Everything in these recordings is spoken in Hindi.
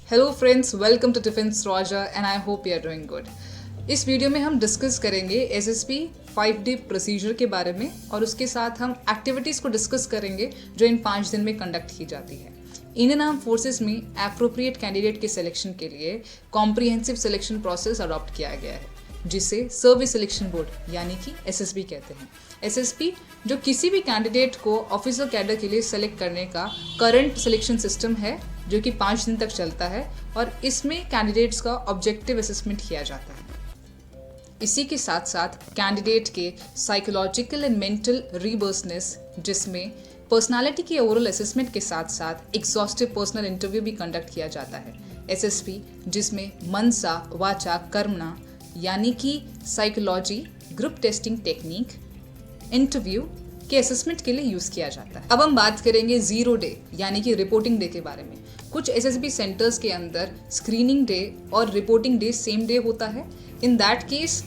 Hello friends, welcome to defence Roger and I hope you are doing good. इस वीडियो में हम डिस्कस करेंगे एसएसबी 5D प्रोसीजर के बारे में और उसके साथ हम एक्टिविटीज़ को डिस्कस करेंगे जो इन 5 दिन में कंडक्ट की जाती है। इंडियन आर्म फोर्सेस में अप्रोप्रिएट कैंडिडेट के सिलेक्शन के लिए कॉम्प्रिहेंसिव सिलेक्शन प्रोसेस अडॉप्ट किया गया है, जिसे सर्विस सिलेक्शन बोर्ड यानी कि एसएसबी कहते हैं। एसएसबी जो किसी भी कैंडिडेट को ऑफिसर कैडर के लिए सेलेक्ट करने का करंट सिलेक्शन सिस्टम है जो कि 5 दिन तक चलता है और इसमें कैंडिडेट्स का ऑब्जेक्टिव असेसमेंट किया जाता है। इसी के साथ साथ कैंडिडेट के साइकोलॉजिकल एंड मेंटल रिवर्सनेस, जिसमें पर्सनालिटी के ओवरऑल असेसमेंट के साथ साथ एग्जॉस्टिव पर्सनल इंटरव्यू भी कंडक्ट किया जाता है। एसएसपी जिसमें मनसा वाचा कर्मणा यानी कि psychology, group testing technique, interview के असेसमेंट के लिए यूज़ किया जाता है। अब हम बात करेंगे 0 डे यानी कि रिपोर्टिंग डे के बारे में। कुछ एसएसबी सेंटर्स के अंदर स्क्रीनिंग डे और रिपोर्टिंग डे सेम डे होता है। इन दैट केस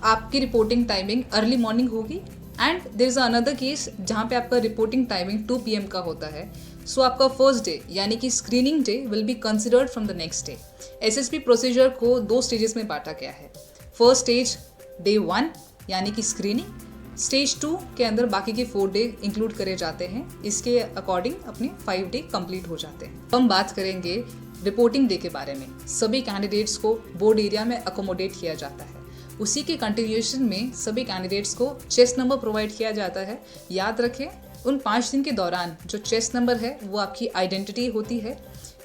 आपकी रिपोर्टिंग टाइमिंग अर्ली मॉर्निंग होगी and there is another case जहाँ पे आपका रिपोर्टिंग टाइमिंग 2 PM का होता है। सो आपका फर्स्ट डे यानी कि screening day will be considered from the next day. SSB procedure को 2 स्टेजेस में बांटा गया है। फर्स्ट स्टेज डे 1 यानी कि स्क्रीनिंग, स्टेज 2 के अंदर बाकी के 4 डे इंक्लूड करे जाते हैं। इसके अकॉर्डिंग अपने 5 डे कंप्लीट हो जाते हैं। हम बात करेंगे रिपोर्टिंग डे के बारे में। सभी कैंडिडेट्स को बोर्ड एरिया में अकोमोडेट किया जाता है। उसी के कंटिन्यूएशन में सभी कैंडिडेट्स को चेस्ट नंबर प्रोवाइड किया जाता है। याद रखें, उन 5 दिन के दौरान जो चेस्ट नंबर है वो आपकी आइडेंटिटी होती है।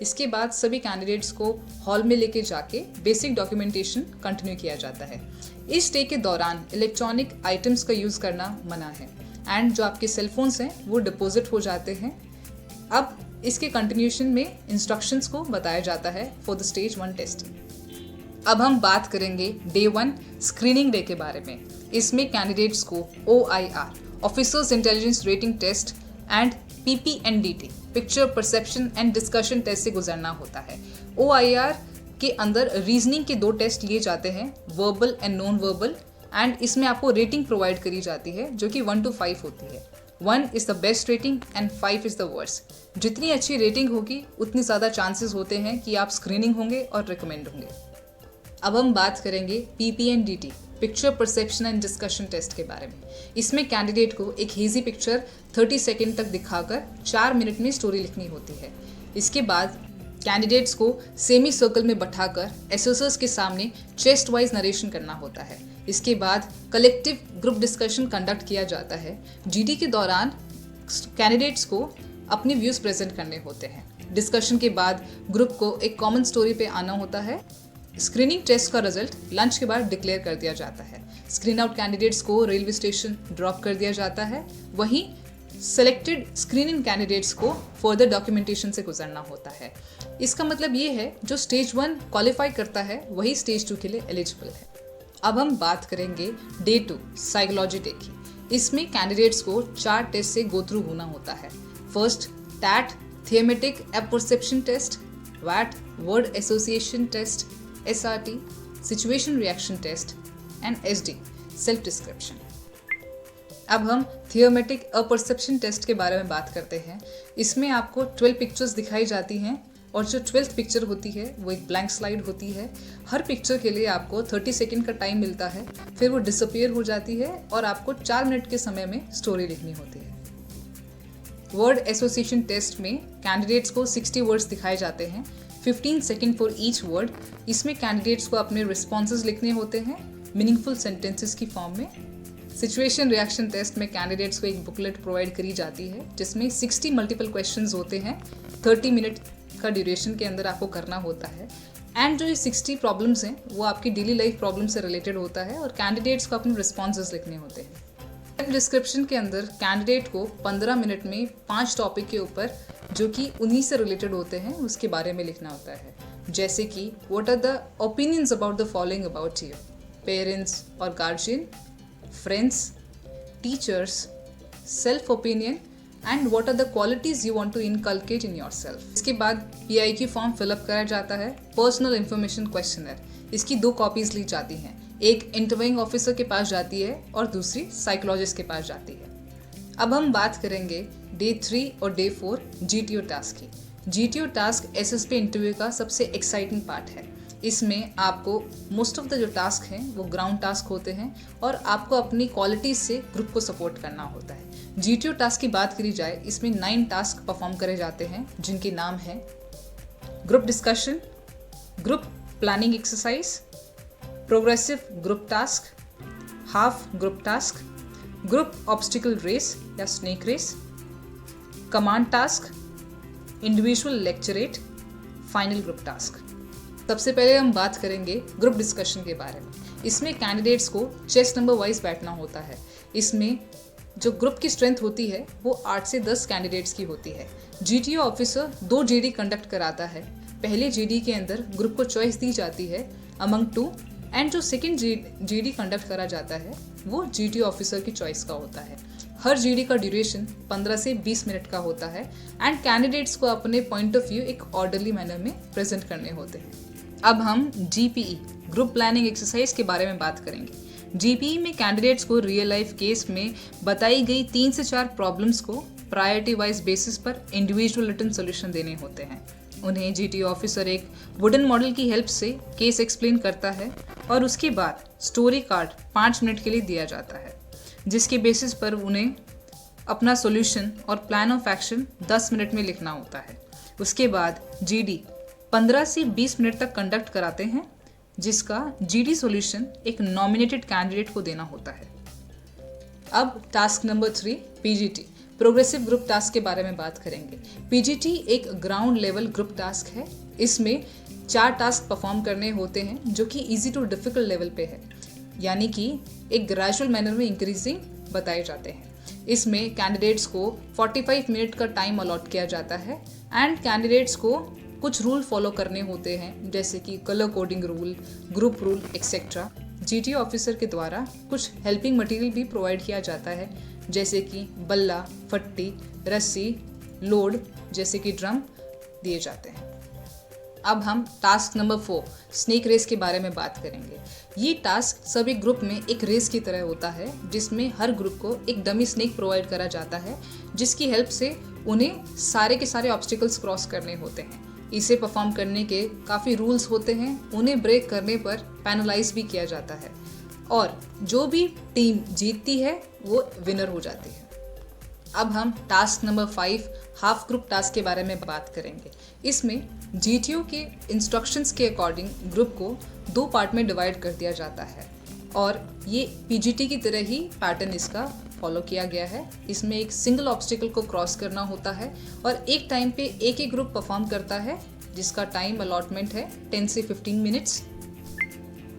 इसके बाद सभी कैंडिडेट्स को हॉल में लेके जाके बेसिक डॉक्यूमेंटेशन कंटिन्यू किया जाता है। इस डे के दौरान इलेक्ट्रॉनिक आइटम्स का यूज़ करना मना है एंड जो आपके सेलफोन्स हैं वो डिपॉजिट हो जाते हैं। अब इसके कंटिन्यूएशन में इंस्ट्रक्शंस को बताया जाता है फॉर द स्टेज 1 टेस्टिंग। अब हम बात करेंगे डे 1 स्क्रीनिंग डे के बारे में। इसमें कैंडिडेट्स को OIR officers intelligence rating test and PPNDT picture perception and discussion test से गुजरना होता है। OIR के अंदर रीजनिंग के 2 टेस्ट लिए जाते हैं, verbal and non verbal, and इसमें आपको रेटिंग प्रोवाइड करी जाती है जो कि 1 to 5 होती है। 1 is the best rating and 5 is the worst. जितनी अच्छी रेटिंग होगी उतनी ज़्यादा चांसेस होते हैं कि आप स्क्रीनिंग होंगे और रिकमेंड होंगे। अब हम बात करेंगे PPNDT picture perception and discussion test के बारे में। इसमें कैंडिडेट को एक हेजी पिक्चर 30 सेकेंड तक दिखाकर 4 मिनट में स्टोरी लिखनी होती है। इसके बाद कैंडिडेट्स को सेमी सर्कल में बैठाकर एसेसर्स के सामने चेस्ट वाइज नरेशन करना होता है। इसके बाद कलेक्टिव ग्रुप डिस्कशन कंडक्ट किया जाता है। GD के दौरान कैंडिडेट्स को अपने व्यूज़ प्रेजेंट करने होते हैं। डिस्कशन के बाद ग्रुप को एक कॉमन स्टोरी पे आना होता है। स्क्रीनिंग टेस्ट का रिजल्ट लंच के बाद डिक्लेयर कर दिया जाता है। स्क्रीन आउट कैंडिडेट्स को रेलवे स्टेशन ड्रॉप कर दिया जाता है। वहीं सेलेक्टेड स्क्रीनिंग कैंडिडेट्स को फर्दर डॉक्यूमेंटेशन से गुजरना होता है। इसका मतलब ये है जो स्टेज 1 क्वालिफाई करता है वही स्टेज 2 के लिए एलिजिबल है। अब हम बात करेंगे डे 2 साइकोलॉजी डे की। इसमें कैंडिडेट्स को 4 टेस्ट से गो थ्रू होना होता है। First TAT thematic apperception test, वैट word association test, SRT situation reaction test and SD self description. अब हम थियोमेटिक अपरसेप्शन टेस्ट के बारे में बात करते हैं। इसमें आपको 12 पिक्चर्स दिखाई जाती हैं और जो 12th पिक्चर होती है वो एक ब्लैंक स्लाइड होती है। हर पिक्चर के लिए आपको 30 सेकेंड का टाइम मिलता है, फिर वो डिसअपियर हो जाती है और आपको 4 मिनट के समय में स्टोरी लिखनी होती है। वर्ड एसोसिएशन टेस्ट में कैंडिडेट्स को 60 वर्ड्स दिखाए जाते हैं, 15 सेकेंड फॉर ईच वर्ड। इसमें कैंडिडेट्स को अपने रिस्पॉन्सेज लिखने होते हैं मीनिंगफुल सेंटेंसेस की फॉर्म में। सिचुएशन रिएक्शन टेस्ट में कैंडिडेट्स को एक बुकलेट प्रोवाइड करी जाती है जिसमें 60 मल्टीपल क्वेश्चंस होते हैं। 30 मिनट का ड्यूरेशन के अंदर आपको करना होता है एंड जो ये 60 प्रॉब्लम्स हैं वो आपकी डेली लाइफ प्रॉब्लम से रिलेटेड होता है और कैंडिडेट्स को अपने रिस्पॉन्सेज लिखने होते हैं। डिस्क्रिप्शन के अंदर कैंडिडेट को 15 मिनट में 5 टॉपिक के ऊपर जो कि उन्हीं से रिलेटेड होते हैं उसके बारे में लिखना होता है, जैसे कि what are the opinions about the following about you, parents और guardian, friends, teachers, self opinion and what are the qualities you want to inculcate in yourself. इसके बाद PIQ फॉर्म फिलअप कराया जाता है। पर्सनल इंफॉर्मेशन क्वेश्चनर, इसकी 2 कॉपीज ली जाती हैं, एक इंटरव्यूइंग ऑफिसर के पास जाती है और दूसरी साइकोलॉजिस्ट के पास जाती है। अब हम बात करेंगे डे 3 और डे 4 GTO टास्क की। GTO टास्क SSP इंटरव्यू का सबसे एक्साइटिंग पार्ट है। इसमें आपको मोस्ट ऑफ द जो टास्क हैं वो ग्राउंड टास्क होते हैं और आपको अपनी क्वालिटीज से ग्रुप को सपोर्ट करना होता है। GTO टास्क की बात करी जाए, इसमें 9 टास्क परफॉर्म करे जाते हैं, जिनके नाम हैं group discussion, group planning exercise, progressive group task, half group task, group obstacle race या snake race, command task, individual lecturette, final group task. सबसे पहले हम बात करेंगे ग्रुप डिस्कशन के बारे में। इसमें कैंडिडेट्स को चेस नंबर वाइज बैठना होता है। इसमें जो ग्रुप की स्ट्रेंथ होती है वो 8 से 10 कैंडिडेट्स की होती है। GTO ऑफिसर 2 GD कंडक्ट कराता है। पहले GD के अंदर ग्रुप को चॉइस दी जाती है अमंग 2, एंड जो सेकेंड GD कंडक्ट करा जाता है वो GTO ऑफिसर की चॉइस का होता है। हर GD का ड्यूरेशन 15 से 20 मिनट का होता है एंड कैंडिडेट्स को अपने पॉइंट ऑफ व्यू एक ऑर्डरली मैनर में प्रेजेंट करने होते हैं। अब हम GPE ग्रुप प्लानिंग एक्सरसाइज के बारे में बात करेंगे। GPE में कैंडिडेट्स को रियल लाइफ केस में बताई गई 3 से 4 प्रॉब्लम्स को प्रायोरिटी वाइज बेसिस पर इंडिविजुअल रिटन सोल्यूशन देने होते हैं। उन्हें GTO ऑफिसर एक वुडन मॉडल की हेल्प से केस एक्सप्लेन करता है और उसके बाद स्टोरी कार्ड 5 मिनट के लिए दिया जाता है, जिसके बेसिस पर उन्हें अपना सॉल्यूशन और प्लान ऑफ एक्शन 10 मिनट में लिखना होता है। उसके बाद GD 15 से 20 मिनट तक कंडक्ट कराते हैं, जिसका GD सॉल्यूशन एक नॉमिनेटेड कैंडिडेट को देना होता है। अब task number 3 PGT progressive group task के बारे में बात करेंगे। PGT एक ग्राउंड लेवल ग्रुप टास्क है। इसमें 4 टास्क परफॉर्म करने होते हैं जो कि इजी टू डिफिकल्ट लेवल पे है, यानी कि एक ग्रेजुअल मैनर में इंक्रीजिंग बताए जाते हैं। इसमें कैंडिडेट्स को 45 मिनट का टाइम अलॉट किया जाता है एंड कैंडिडेट्स को कुछ रूल फॉलो करने होते हैं, जैसे कि colour coding rule, group rule etcetera. GTO officer के द्वारा कुछ हेल्पिंग मटेरियल भी प्रोवाइड किया जाता है, जैसे कि बल्ला, फट्टी, रस्सी, लोड जैसे कि ड्रम दिए जाते हैं। अब हम टास्क नंबर 4 स्नेक रेस के बारे में बात करेंगे। ये टास्क सभी ग्रुप में एक रेस की तरह होता है, जिसमें हर ग्रुप को एक डमी स्नेक प्रोवाइड करा जाता है, जिसकी हेल्प से उन्हें सारे के सारे ऑब्स्टिकल्स क्रॉस करने होते हैं। इसे परफॉर्म करने के काफ़ी रूल्स होते हैं। उन्हें ब्रेक करने पर पैनलाइज भी किया जाता है और जो भी टीम जीतती है वो विनर हो जाती है। अब हम task number 5 half group task के बारे में बात करेंगे। इसमें GTO के इंस्ट्रक्शंस के अकॉर्डिंग ग्रुप को 2 पार्ट में डिवाइड कर दिया जाता है और ये PGT की तरह ही पैटर्न इसका फॉलो किया गया है। इसमें एक सिंगल ऑब्स्टिकल को क्रॉस करना होता है और एक टाइम पे एक ही ग्रुप परफॉर्म करता है, जिसका टाइम अलॉटमेंट है 10 से 15 मिनट्स।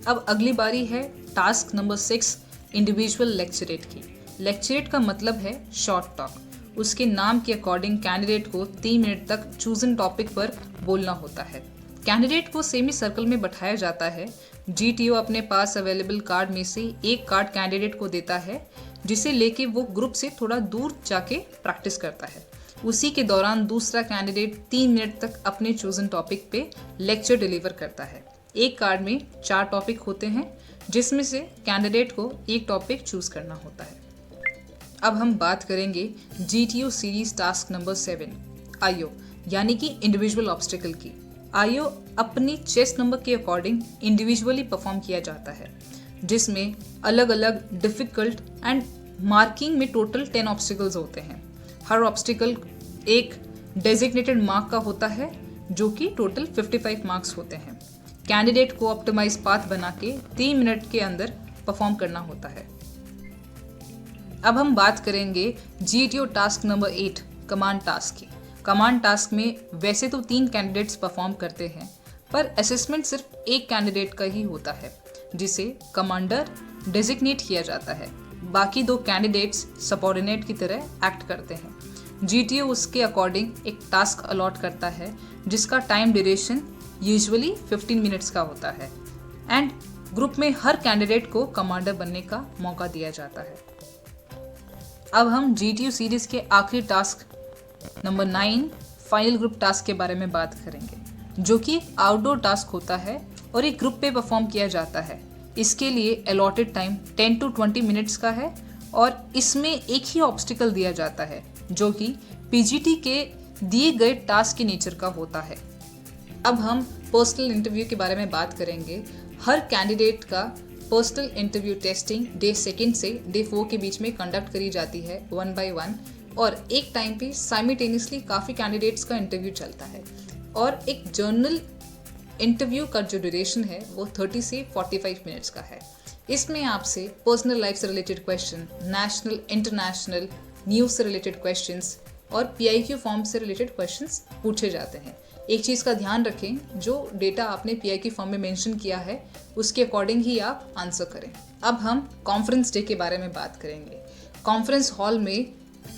अब अगली बारी है टास्क नंबर 6 इंडिविजुअल लेक्चरेट की। लेक्चरेट का मतलब है शॉर्ट टॉक। उसके नाम के अकॉर्डिंग कैंडिडेट को 3 मिनट तक चूजन टॉपिक पर बोलना होता है। कैंडिडेट को सेमी सर्कल में बैठाया जाता है। GTO अपने पास अवेलेबल कार्ड में से एक कार्ड कैंडिडेट को देता है, जिसे लेके वो ग्रुप से थोड़ा दूर जाके प्रैक्टिस करता है। उसी के दौरान दूसरा कैंडिडेट 3 मिनट तक अपने चूजन टॉपिक पे लेक्चर डिलीवर करता है। एक कार्ड में 4 टॉपिक होते हैं, जिसमें से कैंडिडेट को एक टॉपिक चूज करना होता है। अब हम बात करेंगे GTO series task number 7 IO यानी कि इंडिविजुअल ऑब्स्टिकल की। IO अपनी चेस नंबर के अकॉर्डिंग इंडिविजुअली परफॉर्म किया जाता है, जिसमें अलग अलग डिफिकल्ट एंड मार्किंग में टोटल 10 ऑब्स्टिकल्स होते हैं। हर ऑब्स्टिकल एक डेजिग्नेटेड मार्क का होता है, जो कि टोटल 55 मार्क्स होते हैं। कैंडिडेट को ऑप्टिमाइज पाथ बना के 3 मिनट के अंदर परफॉर्म करना होता है। अब हम बात करेंगे GTO task number 8 command task की। कमांड टास्क में वैसे तो 3 कैंडिडेट्स परफॉर्म करते हैं, पर असेसमेंट सिर्फ एक कैंडिडेट का ही होता है, जिसे कमांडर डेजिग्नेट किया जाता है। बाकी 2 कैंडिडेट्स सबऑर्डिनेट की तरह एक्ट करते हैं। GTO उसके अकॉर्डिंग एक टास्क अलॉट करता है, जिसका टाइम ड्यूरेशन यूजुअली 15 मिनट्स का होता है एंड ग्रुप में हर कैंडिडेट को कमांडर बनने का मौका दिया जाता है। अब हम GTO सीरीज के आखिरी task number 9 final group task के बारे में बात करेंगे, जो कि आउटडोर टास्क होता है और एक ग्रुप पे परफॉर्म किया जाता है। इसके लिए अलॉटेड टाइम 10 to 20 मिनट्स का है और इसमें एक ही ऑब्स्टिकल दिया जाता है, जो कि PGT के दिए गए टास्क की नेचर का होता है। अब हम पर्सनल इंटरव्यू के बारे में बात करेंगे। हर कैंडिडेट का पर्सनल इंटरव्यू टेस्टिंग डे 2 से डे 4 के बीच में कंडक्ट करी जाती है 1 by 1, और एक टाइम पे साइमल्टेनियसली काफ़ी कैंडिडेट्स का इंटरव्यू चलता है। और एक जर्नल इंटरव्यू का जो ड्यूरेशन है वो 30 से 45 मिनट्स का है। इसमें आपसे पर्सनल लाइफ से related question, national international news से रिलेटेड क्वेश्चंस और PIQ फॉर्म से रिलेटेड क्वेश्चंस पूछे जाते हैं। एक चीज़ का ध्यान रखें, जो डेटा आपने PIQ फॉर्म में मेंशन किया है उसके अकॉर्डिंग ही आप आंसर करें। अब हम कॉन्फ्रेंस डे के बारे में बात करेंगे। कॉन्फ्रेंस हॉल में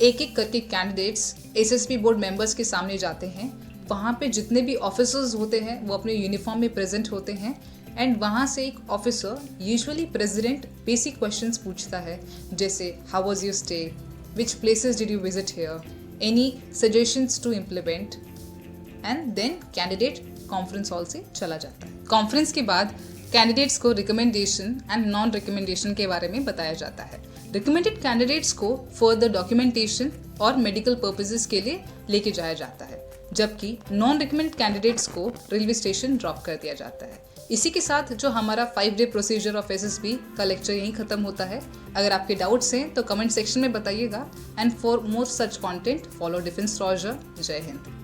एक एक करके कैंडिडेट्स SSB बोर्ड मेंबर्स के सामने जाते हैं। वहाँ पे जितने भी ऑफिसर्स होते हैं वो अपने यूनिफॉर्म में प्रेजेंट होते हैं, एंड वहाँ से एक officer, usually president, basic questions पूछता है, जैसे how was your stay, which places did you visit here, any suggestions to implement, and then candidate conference hall से चला जाता है। कॉन्फ्रेंस के बाद कैंडिडेट्स को रिकमेंडेशन एंड नॉन रिकमेंडेशन के बारे में बताया जाता है। रिकमेंडेड कैंडिडेट्स को फर्दर डॉक्यूमेंटेशन और मेडिकल पर्पसेस के लिए लेके जाया जाता है, जबकि नॉन रिकमेंड कैंडिडेट्स को रेलवे स्टेशन ड्रॉप कर दिया जाता है। इसी के साथ जो हमारा 5 डे प्रोसीजर ऑफ SSB का लेक्चर यहीं खत्म होता है। अगर आपके डाउट्स हैं तो कमेंट सेक्शन में बताइएगा, and for more such content follow defence Roger. जय हिंद।